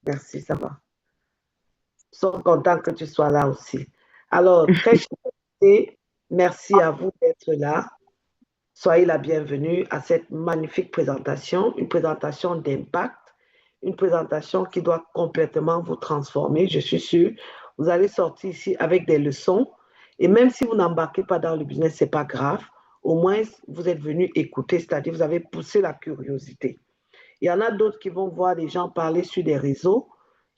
Merci, ça va. Nous sommes contents que tu sois là aussi. Alors, très cher invité, merci à vous d'être là. Soyez la bienvenue à cette magnifique présentation, une présentation d'impact, une présentation qui doit complètement vous transformer. Je suis sûre, vous allez sortir ici avec des leçons. Et même si vous n'embarquez pas dans le business, ce n'est pas grave. Au moins, vous êtes venu écouter, c'est-à-dire vous avez poussé la curiosité. Il y en a d'autres qui vont voir des gens parler sur des réseaux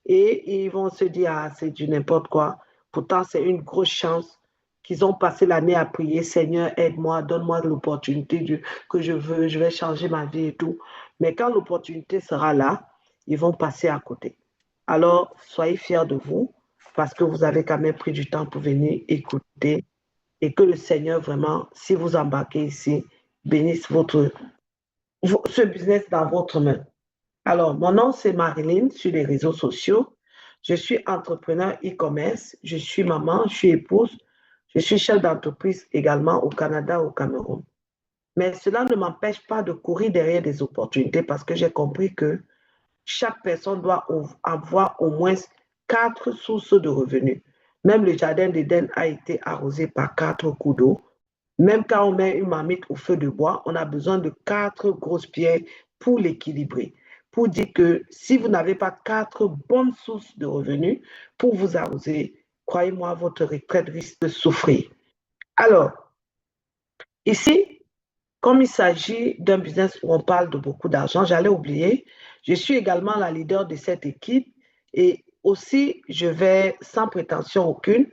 et ils vont se dire, ah, c'est du n'importe quoi. Pourtant, c'est une grosse chance qu'ils ont passé l'année à prier, Seigneur, aide-moi, donne-moi l'opportunité que je veux, je vais changer ma vie et tout. Mais quand l'opportunité sera là, ils vont passer à côté. Alors, soyez fiers de vous parce que vous avez quand même pris du temps pour venir écouter et que le Seigneur vraiment, si vous embarquez ici, bénisse ce business dans votre main. Alors, mon nom, c'est Marilyn sur les réseaux sociaux. Je suis entrepreneur e-commerce, je suis maman, je suis épouse, je suis chef d'entreprise également au Canada, au Cameroun. Mais cela ne m'empêche pas de courir derrière des opportunités parce que j'ai compris que chaque personne doit avoir au moins 4 sources de revenus. Même le jardin d'Éden a été arrosé par 4 coups d'eau. Même quand on met une marmite au feu de bois, on a besoin de 4 grosses pierres pour l'équilibrer. Pour dire que si vous n'avez pas 4 bonnes sources de revenus pour vous arroser, croyez-moi, votre retraite risque de souffrir. Alors, ici, comme il s'agit d'un business où on parle de beaucoup d'argent, j'allais oublier, je suis également la leader de cette équipe et aussi, je vais, sans prétention aucune,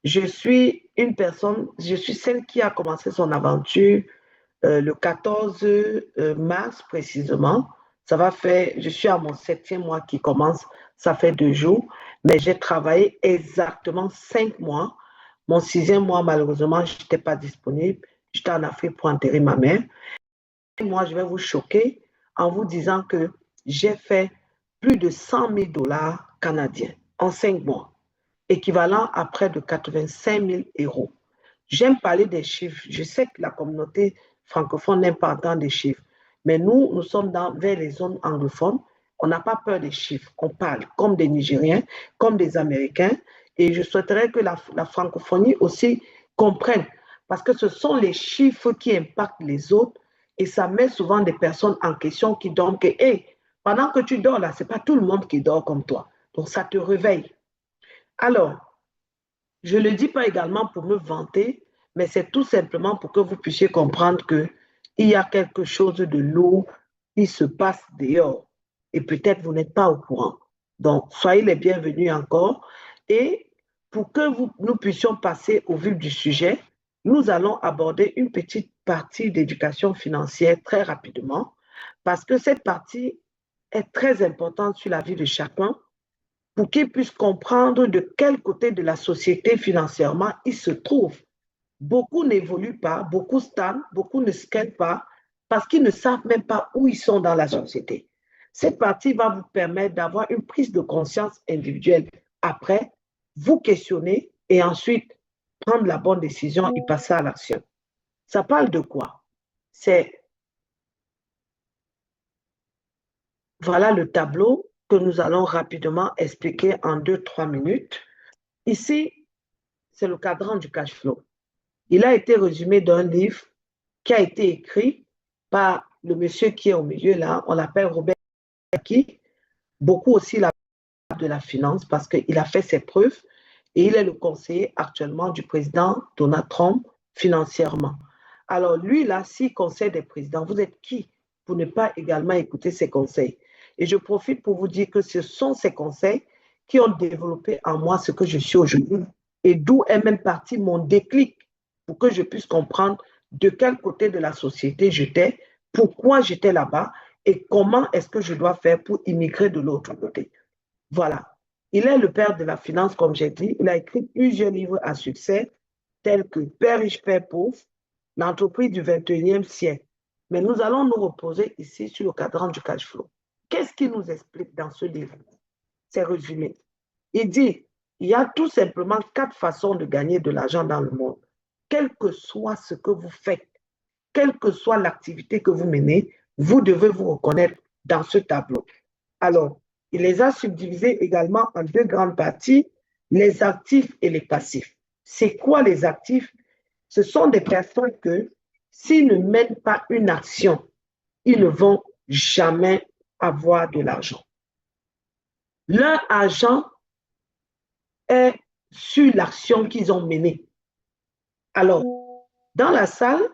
je suis une personne, je suis celle qui a commencé son aventure le 14 mars précisément. Ça va faire, je suis à mon 7e mois qui commence, ça fait 2 jours, mais j'ai travaillé exactement 5 mois. Mon 6e mois, malheureusement, je n'étais pas disponible. J'étais en Afrique pour enterrer ma mère. Et moi, je vais vous choquer en vous disant que j'ai fait plus de 100 000 $ canadiens en 5 mois, équivalent à près de 85 000 €. J'aime parler des chiffres. Je sais que la communauté francophone n'aime pas entendre des chiffres. Mais nous, nous sommes vers les zones anglophones. On n'a pas peur des chiffres. On parle comme des Nigériens, comme des Américains. Et je souhaiterais que la francophonie aussi comprenne. Parce que ce sont les chiffres qui impactent les autres. Et ça met souvent des personnes en question qui dorment que, hey, pendant que tu dors là, ce n'est pas tout le monde qui dort comme toi. Donc ça te réveille. Alors, je ne le dis pas également pour me vanter, mais c'est tout simplement pour que vous puissiez comprendre qu'il y a quelque chose de lourd qui se passe dehors. Et peut-être vous n'êtes pas au courant. Donc, soyez les bienvenus encore. Et pour que nous puissions passer au vif du sujet, nous allons aborder une petite partie d'éducation financière très rapidement, parce que cette partie est très importante sur la vie de chacun pour qu'ils puissent comprendre de quel côté de la société financièrement ils se trouvent. Beaucoup n'évoluent pas, beaucoup stagnent, beaucoup ne skatent pas parce qu'ils ne savent même pas où ils sont dans la société. Cette partie va vous permettre d'avoir une prise de conscience individuelle. Après, vous questionner et ensuite prendre la bonne décision et passer à l'action. Ça parle de quoi? C'est, voilà le tableau que nous allons rapidement expliquer en 2, 3 minutes. Ici, c'est le cadran du cash flow. Il a été résumé d'un livre qui a été écrit par le monsieur qui est au milieu là, on l'appelle Robert Kiyosaki, beaucoup aussi de la finance parce qu'il a fait ses preuves et il est le conseiller actuellement du président Donald Trump financièrement. Alors lui là, s'il conseille des présidents, vous êtes qui pour ne pas également écouter ses conseils? Et je profite pour vous dire que ce sont ces conseils qui ont développé en moi ce que je suis aujourd'hui et d'où est même parti mon déclic pour que je puisse comprendre de quel côté de la société j'étais, pourquoi j'étais là-bas et comment est-ce que je dois faire pour immigrer de l'autre côté. Voilà. Il est le père de la finance, comme j'ai dit. Il a écrit plusieurs livres à succès, tels que Père riche, Père pauvre, l'entreprise du 21e siècle. Mais nous allons nous reposer ici sur le cadran du cash flow. Qu'est-ce qu'il nous explique dans ce livre? C'est résumé. Il dit, il y a tout simplement 4 façons de gagner de l'argent dans le monde. Quel que soit ce que vous faites, quelle que soit l'activité que vous menez, vous devez vous reconnaître dans ce tableau. Alors, Il les a subdivisés également en deux grandes parties, les actifs et les passifs. C'est quoi les actifs? Ce sont des personnes que, s'ils ne mènent pas une action, ils ne vont jamais avoir de l'argent. Leur argent est sur l'action qu'ils ont menée. Alors, dans la salle,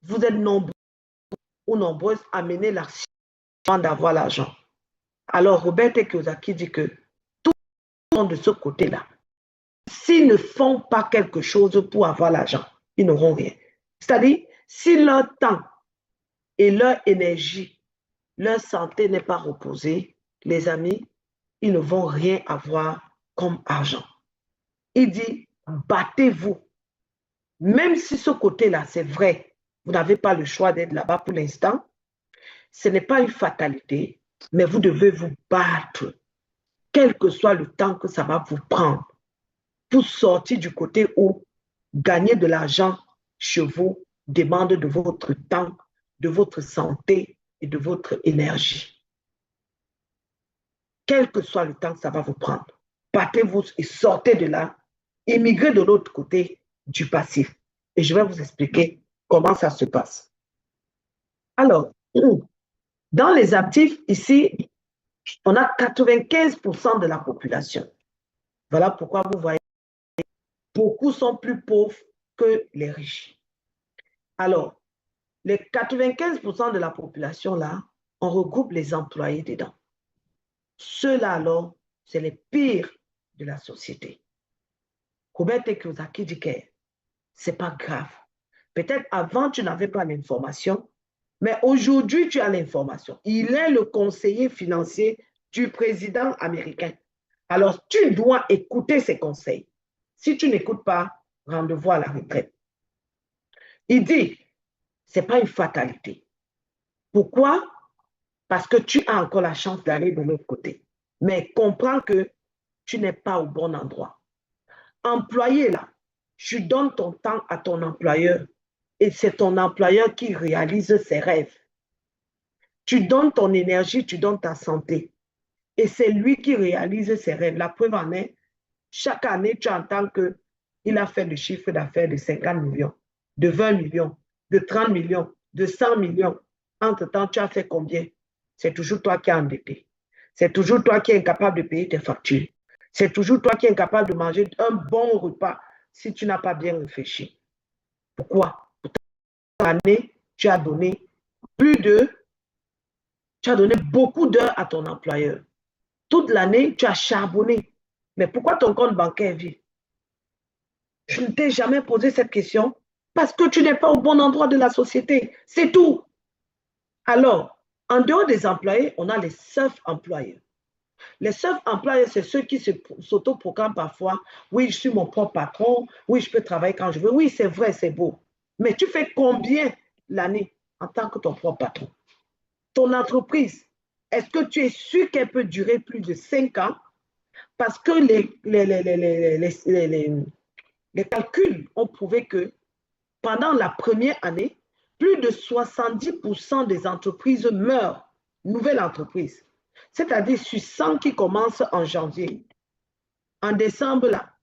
vous êtes nombreux ou nombreuses à mener l'action avant d'avoir l'argent. Alors, Robert Kiyosaki dit que tout le monde de ce côté-là, s'ils ne font pas quelque chose pour avoir l'argent, ils n'auront rien. C'est-à-dire, si leur temps et leur énergie, leur santé n'est pas reposée, les amis, ils ne vont rien avoir comme argent. Il dit, battez-vous. Même si ce côté-là, c'est vrai, vous n'avez pas le choix d'être là-bas pour l'instant, ce n'est pas une fatalité, mais vous devez vous battre, quel que soit le temps que ça va vous prendre, pour sortir du côté où gagner de l'argent chez vous demande de votre temps, de votre santé et de votre énergie. Quel que soit le temps que ça va vous prendre, battez-vous et sortez de là, immigrez de l'autre côté du passif. Et je vais vous expliquer comment ça se passe. Alors, dans les actifs, ici, on a 95% de la population. Voilà pourquoi vous voyez, beaucoup sont plus pauvres que les riches. Alors, les 95% de la population, là, on regroupe les employés dedans. Ceux-là, alors, c'est les pires de la société. Robert Kiyosaki dit que ce n'est pas grave. Peut-être avant, tu n'avais pas l'information, mais aujourd'hui, tu as l'information. Il est le conseiller financier du président américain. Alors, tu dois écouter ses conseils. Si tu n'écoutes pas, rendez-vous à la retraite. Il dit, ce n'est pas une fatalité. Pourquoi? Parce que tu as encore la chance d'aller de l'autre côté. Mais comprends que tu n'es pas au bon endroit. Employé là, tu donnes ton temps à ton employeur et c'est ton employeur qui réalise ses rêves. Tu donnes ton énergie, tu donnes ta santé et c'est lui qui réalise ses rêves. La preuve en est, chaque année, tu entends qu'il a fait le chiffre d'affaires de 50 millions, de 20 millions, de 30 millions, de 100 millions. Entre-temps, tu as fait combien? C'est toujours toi qui es endetté. C'est toujours toi qui es incapable de payer tes factures. C'est toujours toi qui es incapable de manger un bon repas si tu n'as pas bien réfléchi. Pourquoi? Pourtant, l'année, tu as donné beaucoup d'heures à ton employeur. Toute l'année, tu as charbonné. Mais pourquoi ton compte bancaire est vide? Je ne t'ai jamais posé cette question parce que tu n'es pas au bon endroit de la société. C'est tout. Alors, en dehors des employés, on a les self-employeurs. Les self-employeurs, c'est ceux qui s'autoproclament parfois. Oui, je suis mon propre patron. Oui, je peux travailler quand je veux. Oui, c'est vrai, c'est beau. Mais tu fais combien l'année en tant que ton propre patron? Ton entreprise, est-ce que tu es sûr qu'elle peut durer plus de 5 ans? Parce que les calculs ont prouvé que pendant la première année, plus de 70% des entreprises meurent, nouvelles entreprises. C'est-à-dire sur 100 qui commencent en janvier. En décembre, là,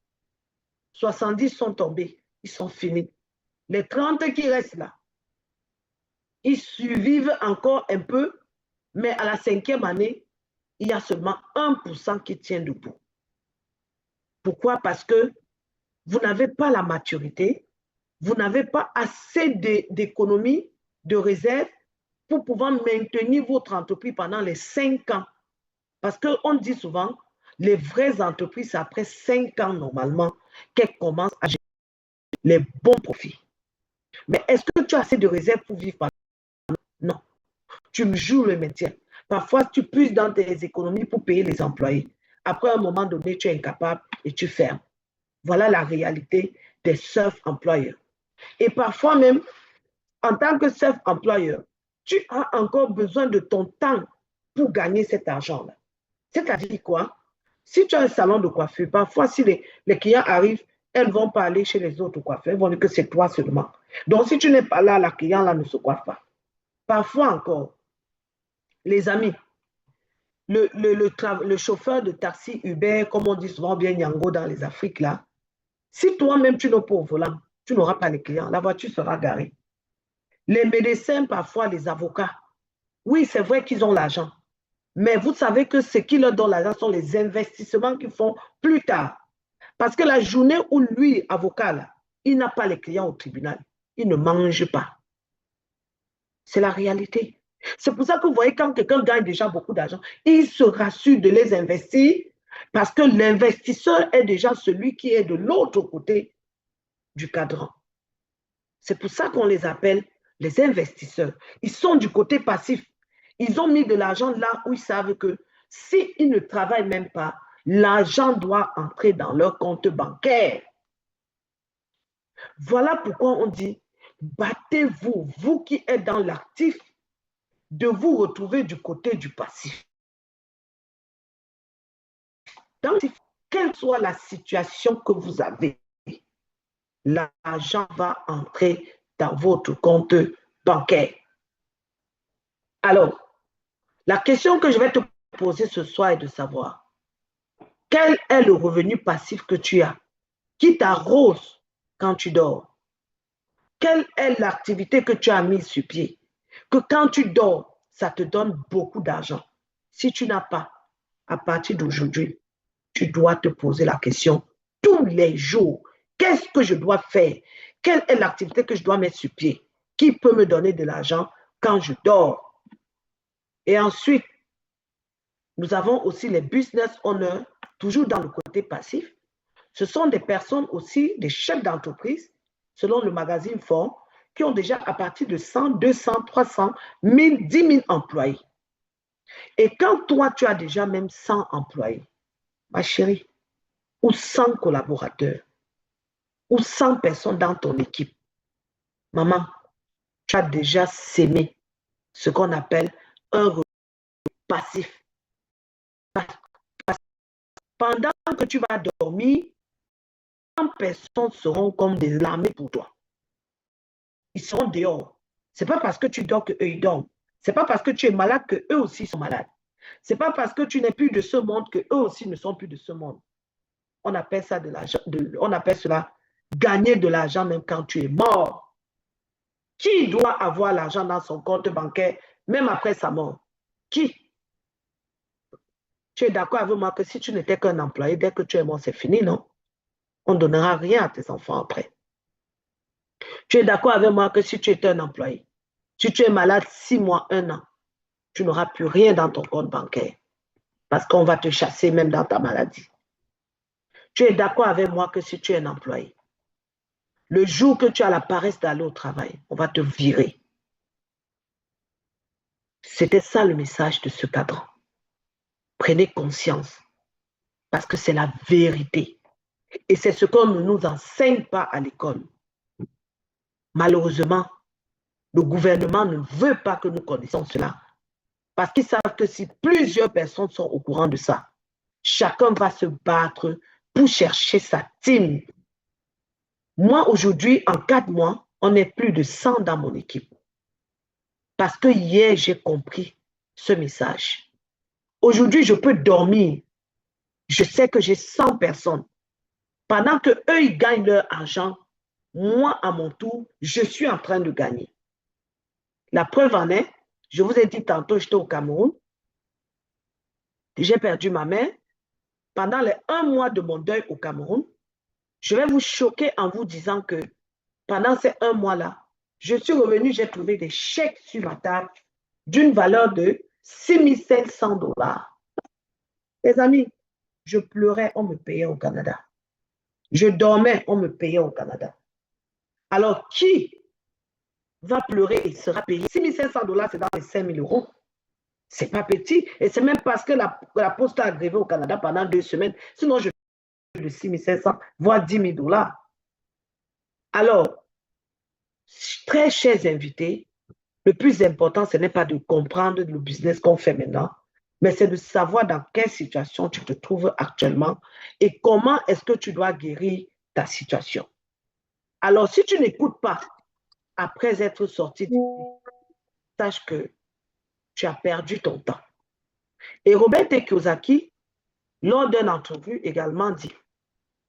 70 sont tombés, ils sont finis. Les 30 qui restent là, ils survivent encore un peu, mais à la 5e année, il y a seulement 1% qui tient debout. Pourquoi? Parce que vous n'avez pas la maturité, vous n'avez pas assez d'économies, de réserves pour pouvoir maintenir votre entreprise pendant les 5 ans. Parce qu'on dit souvent, les vraies entreprises, c'est après 5 ans normalement qu'elles commencent à générer les bons profits. Mais est-ce que tu as assez de réserves pour vivre pendant? Non. Tu me joues le maintien. Parfois, tu puisses dans tes économies pour payer les employés. Après un moment donné, tu es incapable et tu fermes. Voilà la réalité des self-employeurs. Et parfois même, en tant que self-employeur, tu as encore besoin de ton temps pour gagner cet argent-là. C'est-à-dire quoi? Si tu as un salon de coiffure, parfois si les clients arrivent, elles ne vont pas aller chez les autres coiffeurs, elles vont dire que c'est toi seulement. Donc si tu n'es pas là, la cliente là ne se coiffe pas. Parfois encore, Les amis, le chauffeur de taxi Uber, comme on dit souvent bien Nyango dans les Afriques, là, si toi-même tu n'es pas au volant, tu n'auras pas les clients, la voiture sera garée. Les médecins, parfois les avocats, oui, c'est vrai qu'ils ont l'argent, mais vous savez que ce qui leur donne l'argent sont les investissements qu'ils font plus tard. Parce que la journée où lui, avocat, là, il n'a pas les clients au tribunal, il ne mange pas. C'est la réalité. C'est pour ça que vous voyez, quand quelqu'un gagne déjà beaucoup d'argent, il se rassure de les investir parce que l'investisseur est déjà celui qui est de l'autre côté du cadran. C'est pour ça qu'on les appelle les investisseurs. Ils sont du côté passif. Ils ont mis de l'argent là où ils savent que s'ils ne travaillent même pas, l'argent doit entrer dans leur compte bancaire. Voilà pourquoi on dit, battez-vous, vous qui êtes dans l'actif, de vous retrouver du côté du passif. Donc, quelle soit la situation que vous avez, l'argent va entrer dans votre compte bancaire. Alors, la question que je vais te poser ce soir est de savoir, quel est le revenu passif que tu as, qui t'arrose quand tu dors? Quelle est l'activité que tu as mise sur pied, que quand tu dors, ça te donne beaucoup d'argent? Si tu n'as pas, à partir d'aujourd'hui, tu dois te poser la question tous les jours. Qu'est-ce que je dois faire? Quelle est l'activité que je dois mettre sur pied? Qui peut me donner de l'argent quand je dors? Et ensuite, nous avons aussi les business owners, toujours dans le côté passif. Ce sont des personnes aussi, des chefs d'entreprise, selon le magazine Forbes, qui ont déjà à partir de 100, 200, 300, 1000, 10 000 employés. Et quand toi, tu as déjà même 100 employés, ma chérie, ou 100 collaborateurs, ou 100 personnes dans ton équipe, maman, tu as déjà sémé ce qu'on appelle un revenu passif. Pendant que tu vas dormir, 100 personnes seront comme des armées pour toi. Ils seront dehors. Ce n'est pas parce que tu dors qu'eux ils dorment. Ce n'est pas parce que tu es malade qu'eux aussi sont malades. Ce n'est pas parce que tu n'es plus de ce monde qu'eux aussi ne sont plus de ce monde. On appelle ça on appelle cela gagner de l'argent même quand tu es mort. Qui doit avoir l'argent dans son compte bancaire même après sa mort? Qui? Tu es d'accord avec moi que si tu n'étais qu'un employé, dès que tu es mort, c'est fini, non? On ne donnera rien à tes enfants après. Tu es d'accord avec moi que si tu étais un employé, si tu es malade 6 mois, 1 an, tu n'auras plus rien dans ton compte bancaire parce qu'on va te chasser même dans ta maladie. Tu es d'accord avec moi que si tu es un employé, le jour que tu as la paresse d'aller au travail, on va te virer. C'était ça le message de ce cadran. Prenez conscience parce que c'est la vérité. Et c'est ce qu'on ne nous enseigne pas à l'école. Malheureusement, le gouvernement ne veut pas que nous connaissions cela. Parce qu'ils savent que si plusieurs personnes sont au courant de ça, chacun va se battre pour chercher sa team. Moi, aujourd'hui, en 4 mois, on est plus de 100 dans mon équipe. Parce que hier, j'ai compris ce message. Aujourd'hui, je peux dormir. Je sais que j'ai 100 personnes. Pendant qu'eux, ils gagnent leur argent, moi, à mon tour, je suis en train de gagner. La preuve en est, je vous ai dit tantôt, j'étais au Cameroun. J'ai perdu ma mère. Pendant les 1 mois de mon deuil au Cameroun, je vais vous choquer en vous disant que pendant ces 1 mois-là, je suis revenue, j'ai trouvé des chèques sur ma table d'une valeur de 6 500 $. Les amis, je pleurais, on me payait au Canada. Je dormais, on me payait au Canada. Alors, qui va pleurer et sera payé? 6 500 $, c'est dans les 5 000 €. C'est pas petit. Et c'est même parce que la poste a grévé au Canada pendant 2 semaines. Sinon, je de 6 500, voire 10 000 $. Alors, très chers invités, le plus important, ce n'est pas de comprendre le business qu'on fait maintenant, mais c'est de savoir dans quelle situation tu te trouves actuellement et comment est-ce que tu dois guérir ta situation. Alors, si tu n'écoutes pas après être sorti, sache que tu as perdu ton temps. Et Robert T. Kiyosaki, lors d'une entrevue, également dit,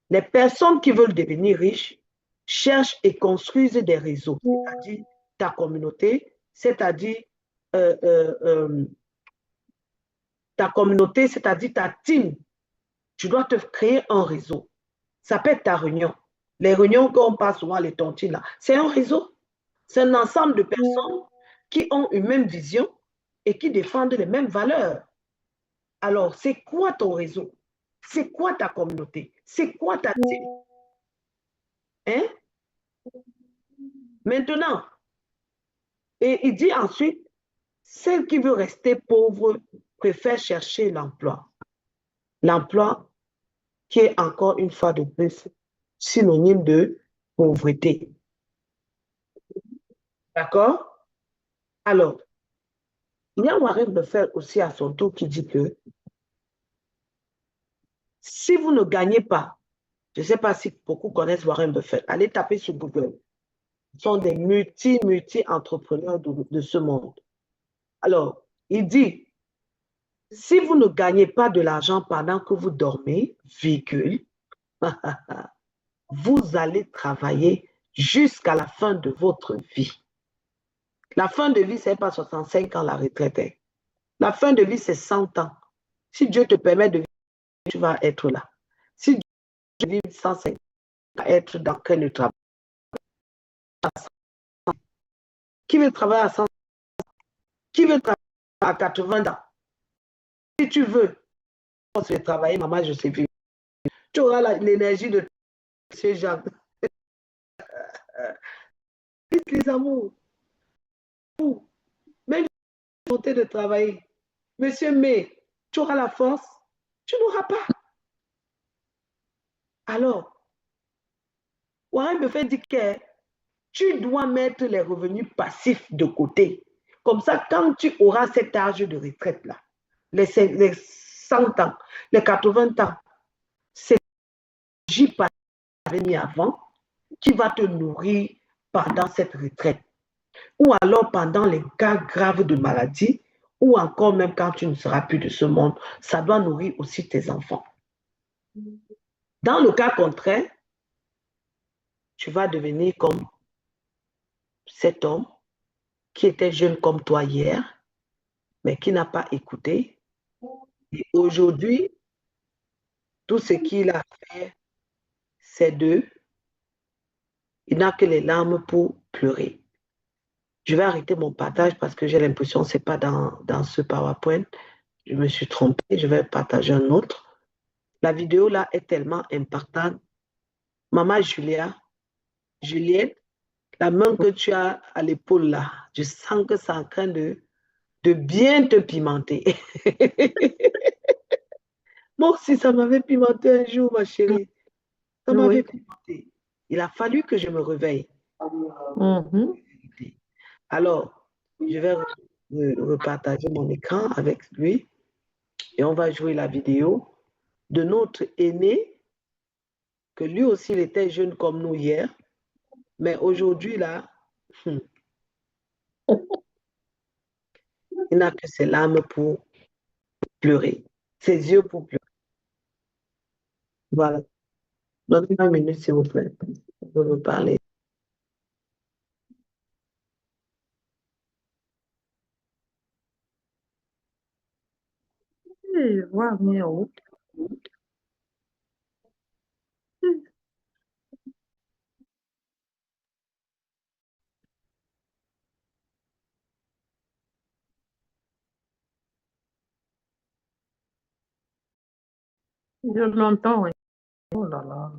les personnes qui veulent devenir riches cherchent et construisent des réseaux, c'est-à-dire ta communauté, c'est-à-dire ta communauté, c'est-à-dire ta team. Tu dois te créer un réseau. Ça peut être ta réunion. Les réunions qu'on passe souvent, les tontines, là, c'est un réseau. C'est un ensemble de personnes qui ont une même vision et qui défendent les mêmes valeurs. Alors, c'est quoi ton réseau? C'est quoi ta communauté? C'est quoi ta team? Hein? Maintenant, et il dit ensuite, celle qui veut rester pauvre préfère chercher l'emploi. L'emploi qui est encore une fois de plus synonyme de pauvreté. D'accord? Alors, il y a Warren Buffett aussi à son tour qui dit que si vous ne gagnez pas, je ne sais pas si beaucoup connaissent Warren Buffett, allez taper sur Google. Ce sont des multi-entrepreneurs de ce monde. Alors, il dit, si vous ne gagnez pas de l'argent pendant que vous dormez, virgule, vous allez travailler jusqu'à la fin de votre vie. La fin de vie, ce n'est pas 65 ans la retraite. Hein. La fin de vie, c'est 100 ans. Si Dieu te permet de vivre, tu vas être là. Si Dieu te permet de vivre 150 ans, tu vas être dans quel travail? Qui veut travailler à 100 ans? Qui veut travailler à 80 ans? Si tu veux, je vais travailler, maman, je sais vivre. Tu auras l'énergie de ces gens. Les amours, même si tu de travailler. Monsieur, mais tu auras la force, tu n'auras pas. Alors, Warren Buffett dit que tu dois mettre les revenus passifs de côté. Comme ça, quand tu auras cet âge de retraite-là, les 100 ans, les 80 ans, c'est J pas mis avant qui va te nourrir pendant cette retraite. Ou alors pendant les cas graves de maladie, ou encore même quand tu ne seras plus de ce monde, ça doit nourrir aussi tes enfants. Dans le cas contraire, tu vas devenir comme cet homme qui était jeune comme toi hier, mais qui n'a pas écouté. Et aujourd'hui, tout ce qu'il a fait, c'est il n'a que les larmes pour pleurer. Je vais arrêter mon partage parce que j'ai l'impression que ce n'est pas dans ce PowerPoint. Je me suis trompée, je vais partager un autre. La vidéo là est tellement impactante. Maman Juliette, la main que tu as à l'épaule là, je sens que c'est en train de bien te pimenter. Moi aussi, ça m'avait pimenté un jour, ma chérie. Ça m'avait pimenté. Il a fallu que je me réveille. Alors, je vais repartager mon écran avec lui et on va jouer la vidéo de notre aîné, que lui aussi, il était jeune comme nous hier, mais aujourd'hui, là, il n'a que ses larmes pour pleurer, ses yeux pour pleurer. Voilà. Donnez-moi une minute, s'il vous plaît. Je veux vous parler. Wow, meu. Je l'entends, oui. Oh là là.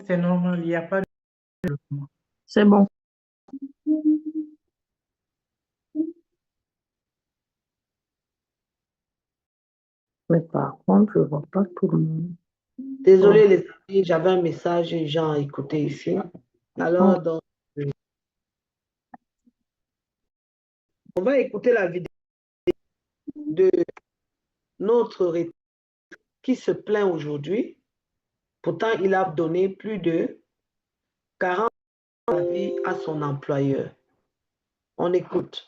C'est normal, il n'y a pas de développement. C'est bon. Mais par contre, je ne vois pas tout le monde. Désolée, les amis, j'avais un message urgent à écouter ici. Alors, donc, on va écouter la vidéo de notre retraité qui se plaint aujourd'hui. Pourtant, il a donné plus de 40 ans à la vie à son employeur. On écoute.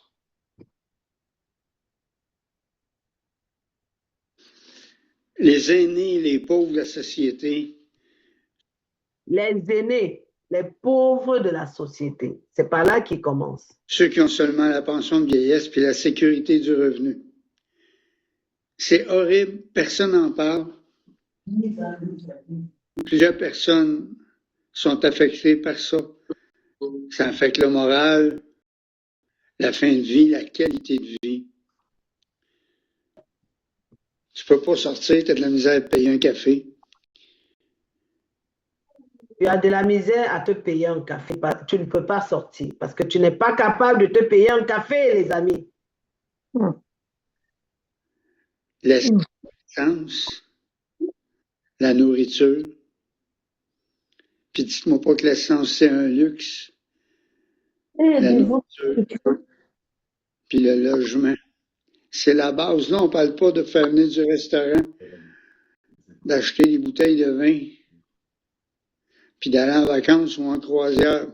Les aînés, les pauvres de la société. Les aînés, les pauvres de la société. C'est par là qu'ils commencent. Ceux qui ont seulement la pension de vieillesse puis la sécurité du revenu. C'est horrible, personne n'en parle. Plusieurs personnes sont affectées par ça. Ça affecte le moral, la fin de vie, la qualité de vie. Tu peux pas sortir, tu as de la misère à te payer un café. Tu as de la misère à te payer un café. Tu ne peux pas sortir parce que tu n'es pas capable de te payer un café, les amis. L'essence, la nourriture. Puis dites-moi pas que l'essence, c'est un luxe. La nourriture, puis le logement. C'est la base. Là, on parle pas de faire venir du restaurant, d'acheter des bouteilles de vin, puis d'aller en vacances ou en croisière.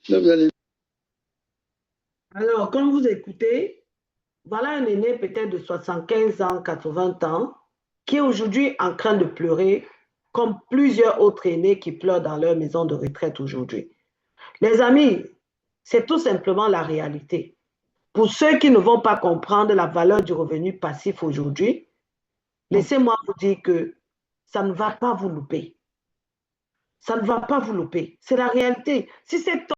Là, vous allez... Alors, quand vous écoutez, voilà un aîné peut-être de 75 ans, 80 ans, qui est aujourd'hui en train de pleurer, comme plusieurs autres aînés qui pleurent dans leur maison de retraite aujourd'hui. Les amis, c'est tout simplement la réalité. Pour ceux qui ne vont pas comprendre la valeur du revenu passif aujourd'hui, laissez-moi vous dire que ça ne va pas vous louper. Ça ne va pas vous louper. C'est la réalité. Si cet